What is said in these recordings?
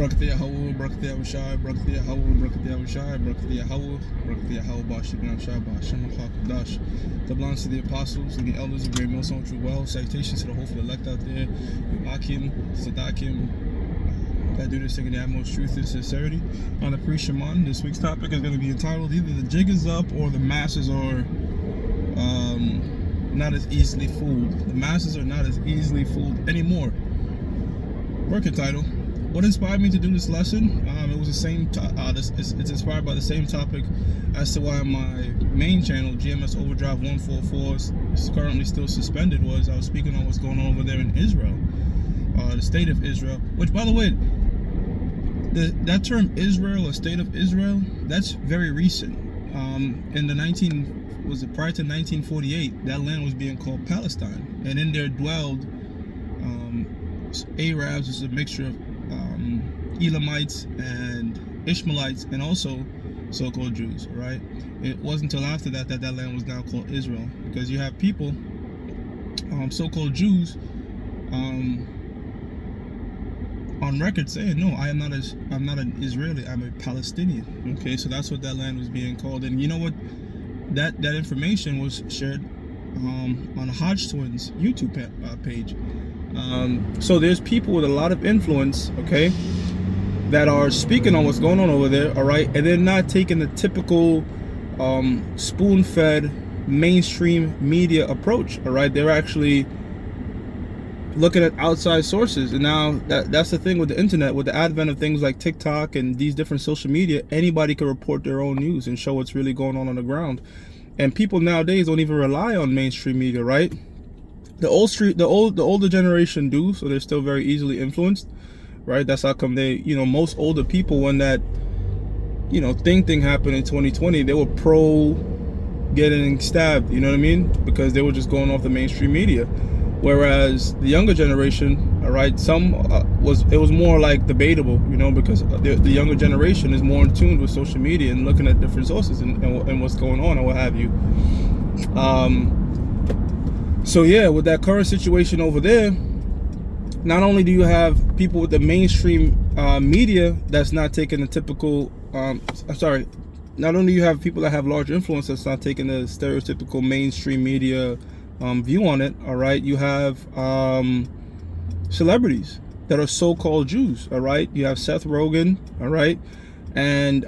Brakati Yahweh, Brakati Yahushai, Brakati Yahweh, Brakati Yahushai, Brakati Yahweh, Brakati Yahweh, Bashim Yahushai, Bashim HaKadosh. The belongs to the apostles and the elders of Great Millstone True Well. Salutations to the hopeful elect out there. Akim, Sadakim, that do this thing in the utmost truth and sincerity. On the pre-Shaman, this week's topic is going to be entitled either the jig is up or the masses are not as easily fooled. The masses are not as easily fooled anymore. Working title. What inspired me to do this lesson? It was the same. It's inspired by the same topic as to why my main channel, GMS Overdrive 144, is currently still suspended. I was speaking on what's going on over there in Israel, the state of Israel. Which, by the way, that term Israel or state of Israel, that's very recent. In the prior to 1948, that land was being called Palestine, and in there dwelled Arabs, is a mixture of Elamites and Ishmaelites, and also so-called Jews, right? It wasn't until after that that land was now called Israel, because you have people, so-called Jews, on record saying, no, I'm not an Israeli, I'm a Palestinian. Okay, so that's what that land was being called. And you know what? That information was shared on Hodge Twins YouTube page. So there's people with a lot of influence, okay, that are speaking on what's going on over there, all right, and they're not taking the typical spoon-fed mainstream media approach, all right. They're actually looking at outside sources. And now that's the thing with the internet, with the advent of things like TikTok and these different social media, anybody can report their own news and show what's really going on the ground. And people nowadays don't even rely on mainstream media, right? The older generation do, so they're still very easily influenced, right? That's how come they, most older people, when that, thing happened in 2020, they were pro getting stabbed, you know what I mean? Because they were just going off the mainstream media. Whereas the younger generation, all right, it was more like debatable, because the younger generation is more in tune with social media and looking at different sources and what's going on and what have you. So yeah, with that current situation over there, not only do you have people with the mainstream media that's not taking the typical, not only do you have people that have large influence that's not taking the stereotypical mainstream media view on it, all right, you have celebrities that are so-called Jews, all right. You have Seth Rogen, all right, and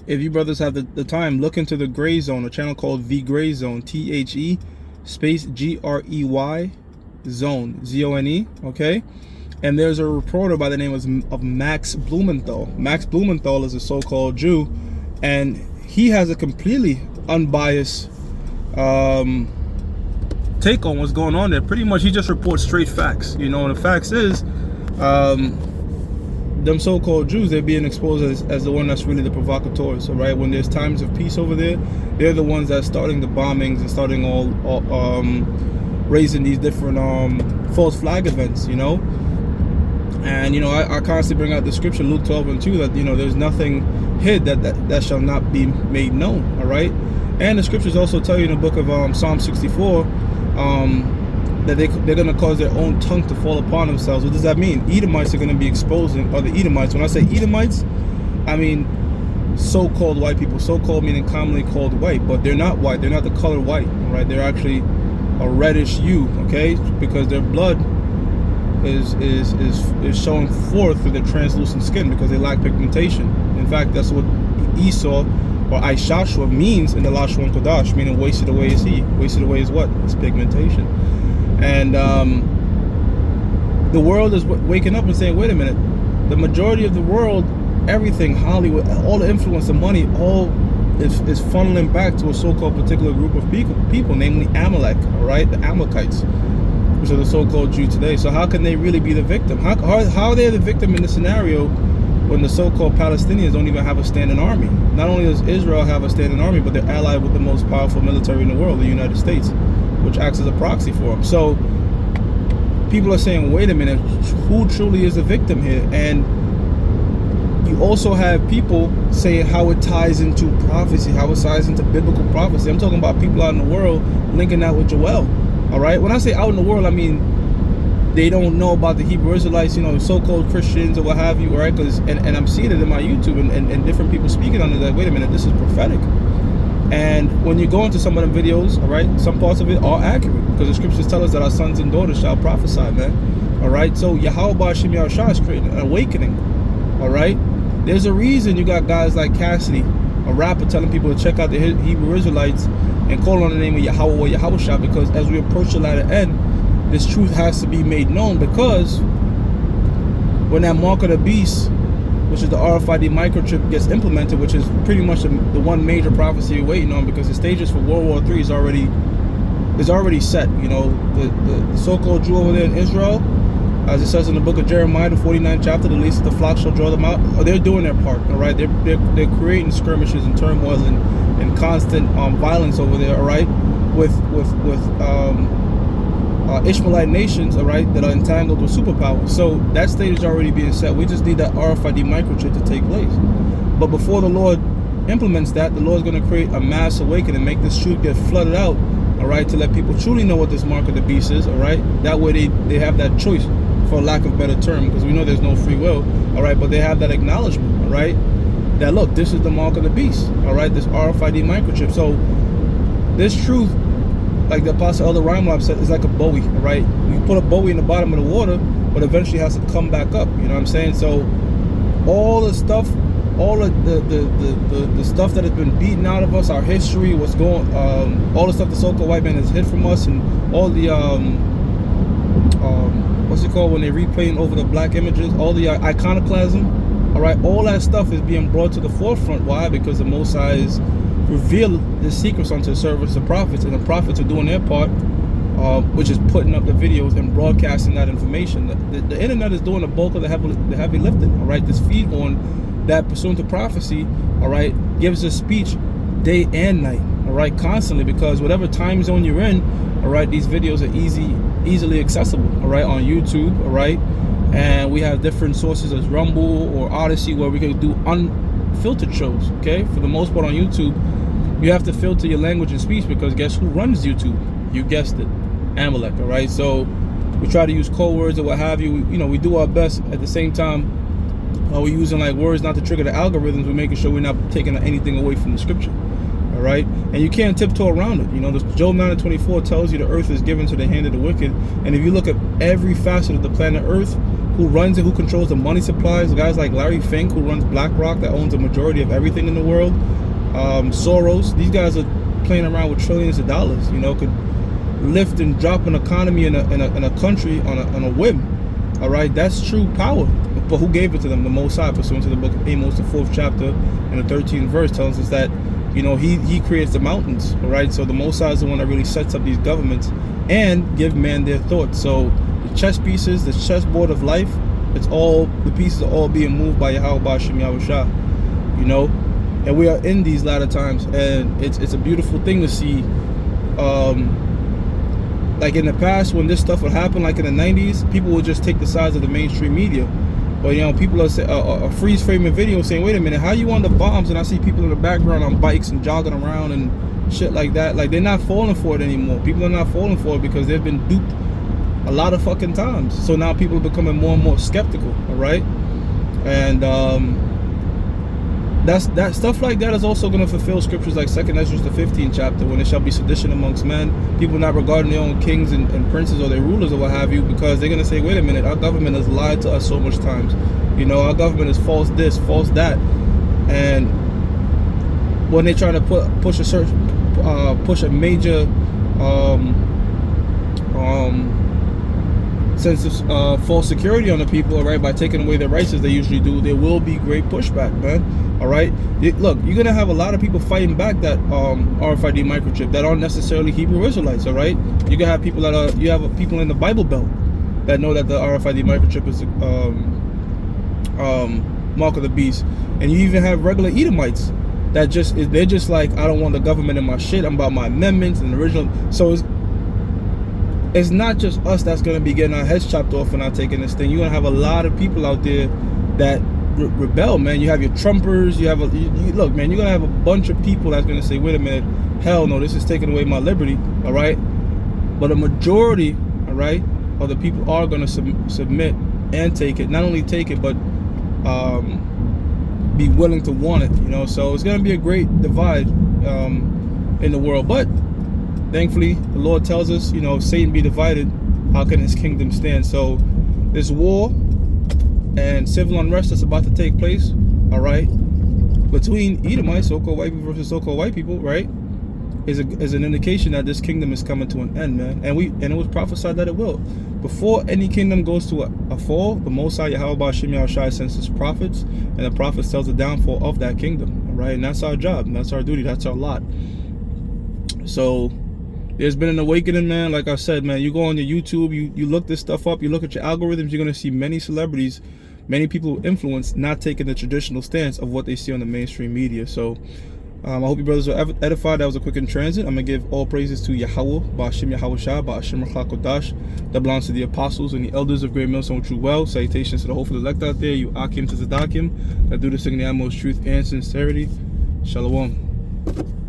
if you brothers have the time, look into the Gray Zone, a channel called The Gray Zone, THE space GREY Zone, ZONE, okay. And there's a reporter by the name of Max Blumenthal. Max Blumenthal is a so-called Jew, and he has a completely unbiased take on what's going on there. Pretty much he just reports straight facts, and the facts is them so-called Jews, they're being exposed as the one that's really the provocateurs, all right. When there's times of peace over there, they're the ones that's starting the bombings and starting all raising these different false flag events, and I constantly bring out the scripture Luke 12:2 that there's nothing hid that shall not be made known, all right. And the scriptures also tell you in the book of Psalm 64 that they're going to cause their own tongue to fall upon themselves. What does that mean? Edomites are going to be exposing, or the Edomites. When I say Edomites, I mean so-called white people. So-called meaning commonly called white, but they're not white. They're not the color white, right? They're actually a reddish hue, okay? Because their blood is showing forth through their translucent skin because they lack pigmentation. In fact, that's what Esau or Aishashua means in the Lashon Kodash, meaning wasted away is he. Wasted away is what? It's pigmentation. And the world is waking up and saying, wait a minute, the majority of the world, everything, Hollywood, all the influence, the money, all is funneling back to a so-called particular group of people, namely Amalek, all right, the Amalekites, which are the so-called Jew today. So how can they really be the victim? How are they the victim in the scenario when the so-called Palestinians don't even have a standing army? Not only does Israel have a standing army, but they're allied with the most powerful military in the world, the United States, which acts as a proxy for them. So people are saying, wait a minute, who truly is the victim here? And you also have people saying how it ties into prophecy, how it ties into biblical prophecy. I'm talking about people out in the world linking that with Joel, all right? When I say out in the world, I mean they don't know about the Hebrew Israelites, you know, so-called Christians or what have you, right? Because and I'm seeing it in my YouTube and different people speaking on it, like, wait a minute, this is prophetic. And when you go into some of them videos, all right, some parts of it are accurate, because the scriptures tell us that our sons and daughters shall prophesy, man. All right, so Yahweh Ba'Shem Yahushua is creating an awakening. All right, there's a reason you got guys like Cassidy, a rapper, telling people to check out the Hebrew Israelites and call on the name of Yahweh or Yahushua, because as we approach the latter end, this truth has to be made known. Because when that mark of the beast, which is the RFID microchip, gets implemented, which is pretty much the one major prophecy we're waiting on, because the stages for World War III is already set. You know, the so-called Jew over there in Israel, as it says in the book of Jeremiah, the 49th chapter, the least of the flock shall draw them out. They're doing their part, all right? They're creating skirmishes and turmoil and constant violence over there, all right? With Ishmaelite nations, all right, that are entangled with superpowers. So that stage is already being set. We just need that RFID microchip to take place. But before the Lord implements that, the Lord's going to create a mass awakening and make this truth get flooded out, all right, to let people truly know what this mark of the beast is, all right? That way they have that choice, for lack of a better term, because we know there's no free will, all right? But they have that acknowledgement, all right, that, look, this is the mark of the beast, all right, this RFID microchip. So this truth, like the Apostle Elder Rhymelab said, is like a buoy, all right? You put a buoy in the bottom of the water, but eventually has to come back up, you know what I'm saying? So all the stuff, all of the stuff that has been beaten out of us, our history, what's going, all the stuff the so-called white man has hid from us, and all the what's it called when they're replaying over the black images, all the iconoclasm, all right, all that stuff is being brought to the forefront. Why? Because the Most High is revealed the secrets unto the servants, the prophets, and the prophets are doing their part, which is putting up the videos and broadcasting that information. The internet is doing the bulk of the heavy lifting, all right? This feed on that, pursuant to prophecy, all right, gives us speech day and night, all right, constantly, because whatever time zone you're in, all right, these videos are easily accessible, all right, on YouTube, all right? And we have different sources as Rumble or Odyssey, where we can do unfiltered shows, okay? For the most part on YouTube, you have to filter your language and speech, because guess who runs YouTube? You guessed it, Amalek, all right? So we try to use code words or what have you. You know, we do our best. At the same time, we're using like words not to trigger the algorithms. We're making sure we're not taking anything away from the scripture, all right? And you can't tiptoe around it. You know, Job 9:24 tells you the earth is given to the hand of the wicked. And if you look at every facet of the planet Earth, who runs it, who controls the money supplies, guys like Larry Fink, who runs BlackRock, that owns a majority of everything in the world, Soros, these guys are playing around with trillions of dollars, you know, could lift and drop an economy in a country on a whim, all right? That's true power. But who gave it to them? The Most High, pursuant to the book of Amos, the 4th chapter and the 13th verse, tells us that, you know, he creates the mountains, all right? So the Most High is the one that really sets up these governments and give man their thoughts. So the chess pieces, the chessboard of life, the pieces are all being moved by Yahweh Ba'Shem Yahushua, you know? And we are in these latter times, and it's a beautiful thing to see. Like in the past, when this stuff would happen, like in the 90s, people would just take the sides of the mainstream media. But, you know, people are freeze framing videos saying, wait a minute, how you on the bombs and I see people in the background on bikes and jogging around and shit like that? Like, they're not falling for it anymore. People are not falling for it because they've been duped a lot of fucking times. So now people are becoming more and more skeptical, all right? And that stuff like that is also going to fulfill scriptures like 2nd Ezra, the 15th chapter, when there shall be sedition amongst men, people not regarding their own kings and princes or their rulers or what have you, because they're going to say, wait a minute, our government has lied to us so much times. You know, our government is false this, false that. And when they try to push a major sense of false security on the people, all right, by taking away their rights as they usually do, there will be great pushback, man, all right? Look, you're gonna have a lot of people fighting back that RFID microchip that aren't necessarily Hebrew Israelites, all right? You can have people you have people in the Bible Belt that know that the RFID microchip is mark of the beast, and you even have regular Edomites that they're just like, I don't want the government in my shit, I'm about my amendments and the original. So it's not just us that's going to be getting our heads chopped off and not taking this thing. You're going to have a lot of people out there that rebel, man. You have your Trumpers, look, man, you're going to have a bunch of people that's going to say, wait a minute, hell no, this is taking away my liberty, all right? But a majority, all right, other people are going to submit and take it. Not only take it, but be willing to want it. You know, so it's going to be a great divide in the world. But thankfully, the Lord tells us, you know, if Satan be divided, how can his kingdom stand? So this war and civil unrest that's about to take place, all right, between Edomites, so-called white people versus so-called white people, right, is an indication that this kingdom is coming to an end, man. And it was prophesied that it will. Before any kingdom goes to a fall, the Most High Yahweh Shem Yahushai sends his prophets, and the prophets tells the downfall of that kingdom, all right? And that's our job, and that's our duty, that's our lot. So there's been an awakening, man. Like I said, man, you go on your YouTube, you look this stuff up, you look at your algorithms, you're going to see many celebrities, many people with influence not taking the traditional stance of what they see on the mainstream media. So I hope you brothers are edified. That was a quick in transit. I'm going to give all praises to Yahweh, Ba'ashim Yahushua, Ba'ashim Kodash, that belongs to the apostles and the elders of Great Millstone True Well. Salutations to the hopeful elect out there, you Akim to Zadakim, that do this thing in the utmost truth and sincerity. Shalom.